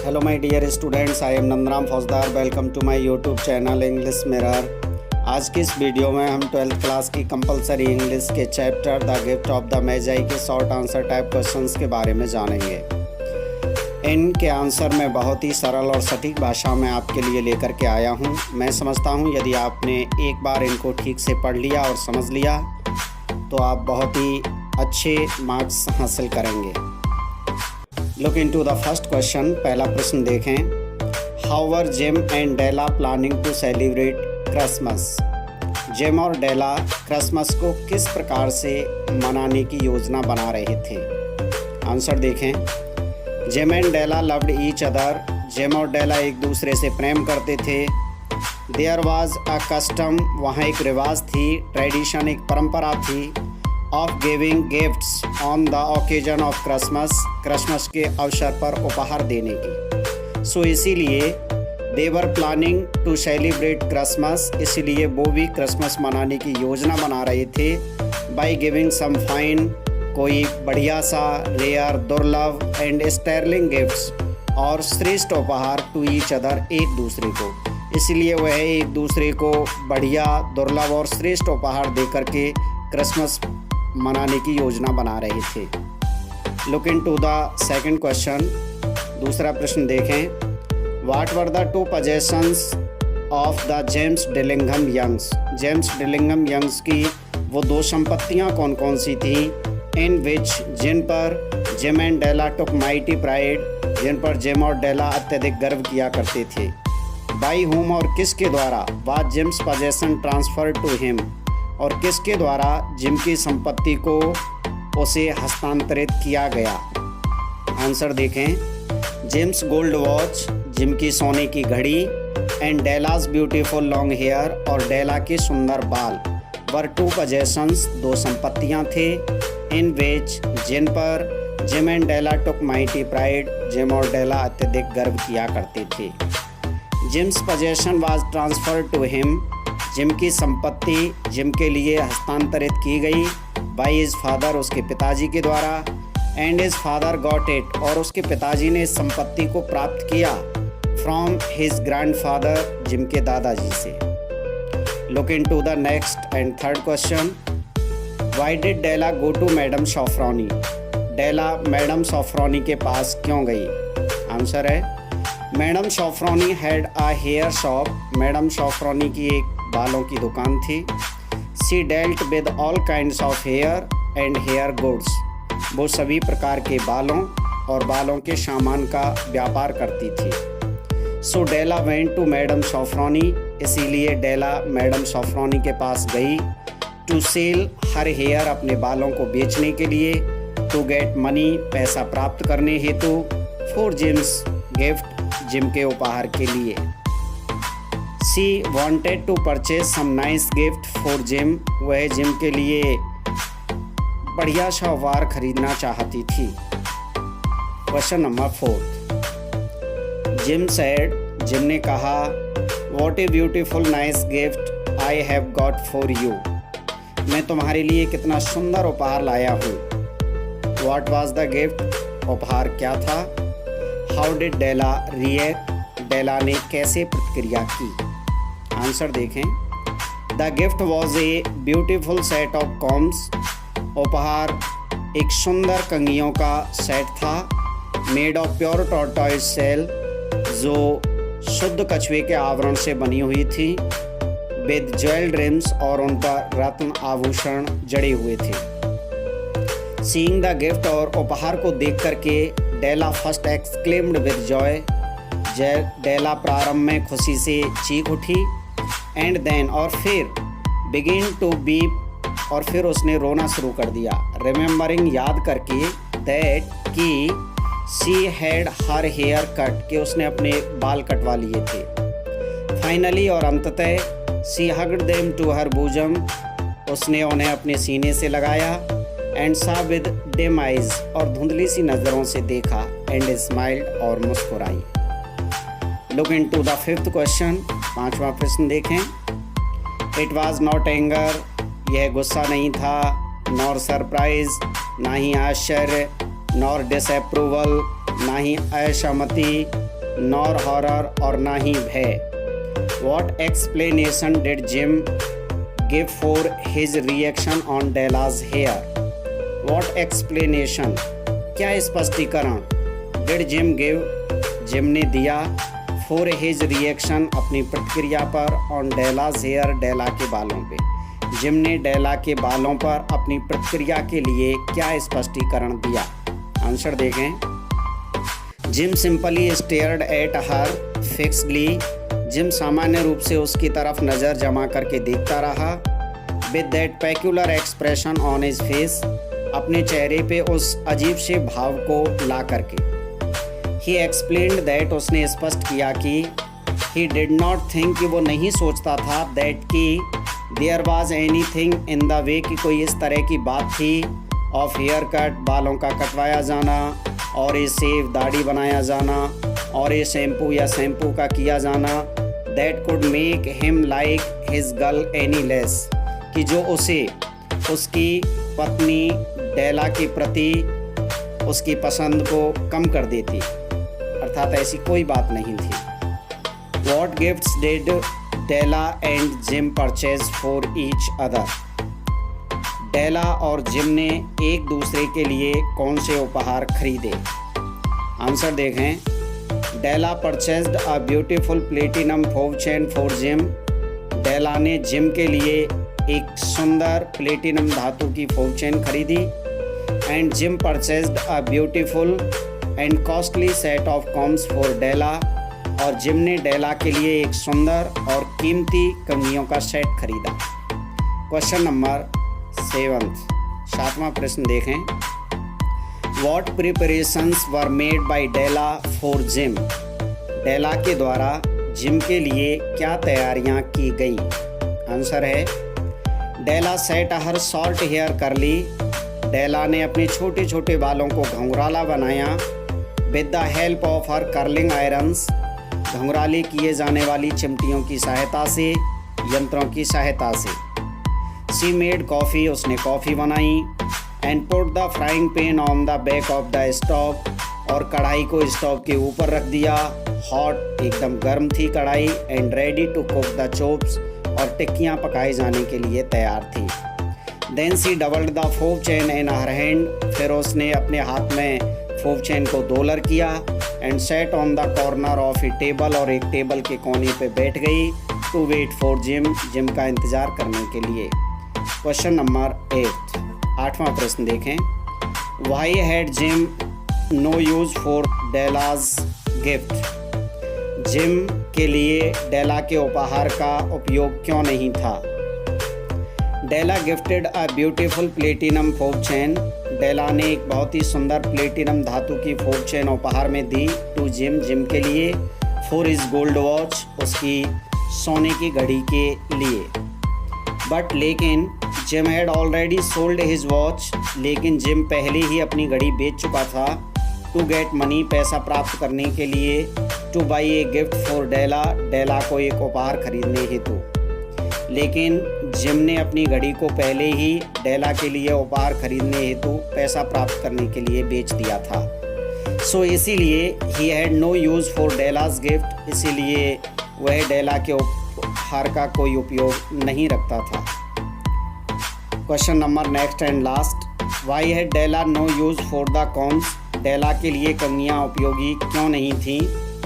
Hello my dear students, I am Nandram Fauzdar. Welcome to my YouTube channel English Mirror. आज की इस video में हम 12th class की कंपलसरी इंग्लिश के chapter the Gift of the Magi के short answer type questions के बारे में जानेंगे। इनके आंसर मैं बहुत ही सरल और सटीक भाषा में आपके लिए लेकर के आया हूं। मैं समझता हूं यदि आपने एक बार इनको ठीक से पढ़ लिया और समझ लिया तो आप बहुत ही अच्छे मार्क्स हासिल करेंगे। Look into the first question. पहला प्रश्न देखें। How were Jim and Della planning to celebrate Christmas? Jim और डेला क्रिसमस को किस प्रकार से मनाने की योजना बना रहे थे? आंसर देखें। Jim and Della loved each other. Jim और डेला एक दूसरे से प्रेम करते थे। देयर वाज अ कस्टम, वहाँ एक रिवाज थी, ट्रेडिशन एक परंपरा थी, of giving gifts on the occasion of Christmas के अवसर पर उपहार देने की। सो इसीलिए देवर प्लानिंग टू सेलिब्रेट क्रिसमस, इसलिए वो भी क्रिसमस मनाने की योजना बना रहे थे। बाय गिविंग सम फाइन, कोई बढ़िया सा, रेयर, दुर्लभ एंड स्टर्लिंग गिफ्ट्स, और श्रेष्ठ उपहार टू ईच अदर, एक दूसरे को। इसलिए वह एक दूसरे को बढ़िया, दुर्लभ और श्रेष्ठ उपहार दे करके क्रिसमस मनाने की योजना बना रहे थे। Look into the second question. दूसरा प्रश्न देखें। What were the two possessions of the James Dillingham Youngs? James Dillingham Youngs की वो दो संपत्तियां कौन कौन सी थी? इन विच, जिन पर Jim and Della took mighty pride, जिन पर जिम और डेला अत्यधिक गर्व किया करते थे। बाई हुम, और किसके द्वारा? Was Jim's possession transfer to him, और किसके द्वारा जिम की संपत्ति को उसे हस्तांतरित किया गया? आंसर देखें। जिम्स गोल्ड वॉच, जिम की सोने की घड़ी, and Della's beautiful long hair, और डेला के सुंदर बाल, वर टू पोजेशंस, दो संपत्तियां थे, इन विच, जिन पर Jim and Della took mighty pride, Jim और डेला अत्यधिक गर्व किया करते थे। Jim's possession was transfer to him, Jim की संपत्ति जिम के लिए हस्तांतरित की गई, बाय हिज फादर, उसके पिताजी के द्वारा, and his father got it, और उसके पिताजी ने इस संपत्ति को प्राप्त किया, फ्रॉम हिज ग्रैंडफादर, जिम के दादाजी से। Look into the next and third question. Why did Della go to Madame Sofronie? Della Madame Sofronie के पास क्यों गई? आंसर है। Madame Sofronie had a hair shop, Madame Sofronie की एक बालों की दुकान थी। She dealt with all kinds of hair and hair goods, वो सभी प्रकार के बालों और बालों के सामान का व्यापार करती थी। सो डेला वेंट टू मैडम सॉफ्रोनी, इसीलिए डेला मैडम सॉफ्रोनी के पास गई। टू सेल हर हेयर, अपने बालों को बेचने के लिए। टू गेट मनी, पैसा प्राप्त करने हेतु। फॉर जिम्स गिफ्ट, जिम के उपहार के लिए। She wanted to purchase some nice gift for Jim, वह जिम के लिए बढ़िया सा उपहार खरीदना चाहती थी। Question number 4। Jim said, Jim ने कहा, what a beautiful nice gift I have got for you, मैं तुम्हारे लिए कितना सुंदर उपहार लाया हूँ। व्हाट वाज द गिफ्ट, उपहार क्या था? How did Della react, Della ने कैसे प्रतिक्रिया की? आंसर देखें। The gift was a beautiful set of combs, उपहार एक सुंदर कंघियों का सेट था। Made of pure tortoise shell, जो शुद्ध कछुए के आवरण से बनी हुई थी। विद ज्वेल्ड रिम्स, और उन पर रत्न आभूषण जड़े हुए थे। सीइंग द गिफ्ट, और उपहार को देख करके डेला फर्स्ट एक्सक्लेम्ड विद जॉय, डेला प्रारंभ में खुशी से चीख उठी। एंड देन, और फिर बिगिन टू बीप, और फिर उसने रोना शुरू कर दिया। रिमेंबरिंग, याद करके, दैट कि she had her hair cut, कि उसने अपने बाल कटवा लिए थे। फाइनली, और अंततः, she hugged them to her bosom, उसने उन्हें अपने सीने से लगाया। एंड सा विद डिम आइज, और धुंधली सी नज़रों से देखा। एंड स्माइल्ड, और मुस्कुराई। Look into the fifth question. पांचवा प्रश्न देखें। इट वाज नॉट एंगर, यह गुस्सा नहीं था। नॉर सरप्राइज, ना ही आश्चर्य। नॉर डिसअप्रूवल, ना ही असहमति। nor horror और ना ही भय। What explanation did Jim give for his reaction on Della's hair? What explanation? क्या स्पष्टीकरण did Jim give? जिम ने दिया for his reaction अपनी प्रतिक्रिया पर on Della's hair डेला के बालों पे। जिम ने डेला के बालों पर अपनी प्रतिक्रिया के लिए क्या स्पष्टीकरण दिया? आंसर देखें। Jim simply stared at her fixedly. Jim सामान्य रूप से उसकी तरफ नज़र जमा करके देखता रहा। With that peculiar expression on his face, अपने चेहरे पे उस अजीब से भाव को ला करके। ही एक्सप्लेन्ड दैट, उसने स्पष्ट किया कि ही डिड नॉट थिंक, कि वो नहीं सोचता था, दैट कि there was anything in the way, कि कोई इस तरह की बात थी, ऑफ हेयर कट, बालों का कटवाया जाना, और ए सेव, दाढ़ी बनाया जाना, और ए शैम्पू या शैम्पू का किया जाना, that could make him like his girl any less, कि जो उसे उसकी पत्नी डेला के प्रति उसकी पसंद को कम कर देती, अर्थात ऐसी कोई बात नहीं थी। What gifts did Della and Jim purchase for each other? Della और जिम ने एक दूसरे के लिए कौन से उपहार खरीदे? आंसर देखें। Della purchased a beautiful platinum fob chain for Jim. Della ने जिम के लिए एक सुंदर प्लेटिनम धातु की फोब चेन खरीदी। And Jim purchased a beautiful and costly set of combs for Della, और जिम ने डेला के लिए एक सुंदर और कीमती कंघियों का सेट खरीदा। क्वेश्चन नंबर 7वां प्रश्न देखें। What preparations were made by Della for Jim? Della के द्वारा जिम के लिए क्या तैयारियां की गई? आंसर है। Della set her short hair curly. Della ने अपने छोटे छोटे बालों को घुंघराला बनाया। With the help of her curling irons, घुंघराले किए जाने वाली चिमटियों की सहायता से, यंत्रों की सहायता से। सी मेड कॉफ़ी, उसने कॉफ़ी बनाई। And put the frying pan on the back of the stove, और कढ़ाई को स्टोव के ऊपर रख दिया। हॉट, एकदम गर्म थी कढ़ाई। And ready to cook the chops, और टिक्कियाँ पकाई जाने के लिए तैयार थी। Then she doubled the fob chain in her hand, फिर उसने अपने हाथ में फोब चेन को दोलर किया। And set on the corner of a table, और एक टेबल के कोने पे बैठ गई। To wait for Jim, Jim का इंतज़ार करने के लिए। क्वेश्चन नंबर 8वां प्रश्न देखें। Why had Jim no use for Della's gift? Jim के लिए डेला के उपहार का उपयोग क्यों नहीं था? Della gifted a beautiful platinum fob chain. Della ने एक बहुत ही सुंदर प्लेटिनम धातु की फोब चेन उपहार में दी। टू जिम, जिम के लिए। फॉर हिज गोल्ड वॉच, उसकी सोने की घड़ी के लिए। बट लेकिन gym had already sold his watch, लेकिन जिम पहले ही अपनी घड़ी बेच चुका था। टू गेट मनी, पैसा प्राप्त करने के लिए। To buy a gift for Della, Della को एक उपहार खरीदने हेतु। लेकिन जिम ने अपनी घड़ी को पहले ही डेला के लिए उपहार खरीदने हेतु पैसा प्राप्त करने के लिए बेच दिया था। सो इसीलिए he had no use for Della's gift, इसीलिए वह डेला के उपहार का कोई उपयोग नहीं रखता था। Question number next and last. Why had Della no use for the combs? Della के लिए कंघियाँ उपयोगी क्यों नहीं थीं?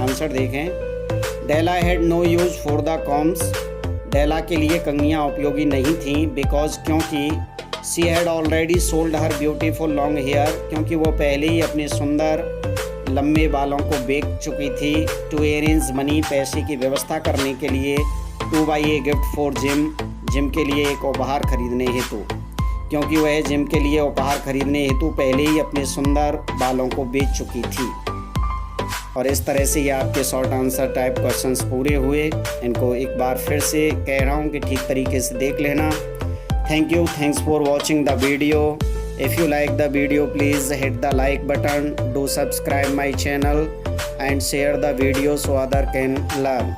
आंसर देखें। Della had no use for the combs, Della के लिए कंघियाँ उपयोगी नहीं थीं। बिकॉज, क्योंकि she had already sold her beautiful long hair, क्योंकि वो पहले ही अपने सुंदर लंबे बालों को बेच चुकी थी। टू अरेंज मनी, पैसे की व्यवस्था करने के लिए। To buy a gift for Jim, gym के लिए एक उपहार खरीदने हेतु, क्योंकि वह जिम के लिए उपहार खरीदने हेतु पहले ही अपने सुंदर बालों को बेच चुकी थी। और इस तरह से ये आपके शॉर्ट आंसर टाइप क्वेश्चंस पूरे हुए। इनको एक बार फिर से कह रहा हूँ कि ठीक तरीके से देख लेना। Thank you, thanks for watching the video. If you like the video please hit the like button, do subscribe my channel and share the video so other can learn.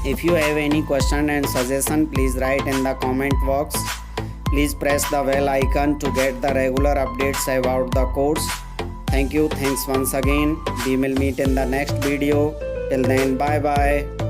If you have any question and suggestion, please write in the comment box. Please press the bell icon to get the regular updates about the course. Thank you. Thanks once again. We will meet in the next video. Till then, bye bye.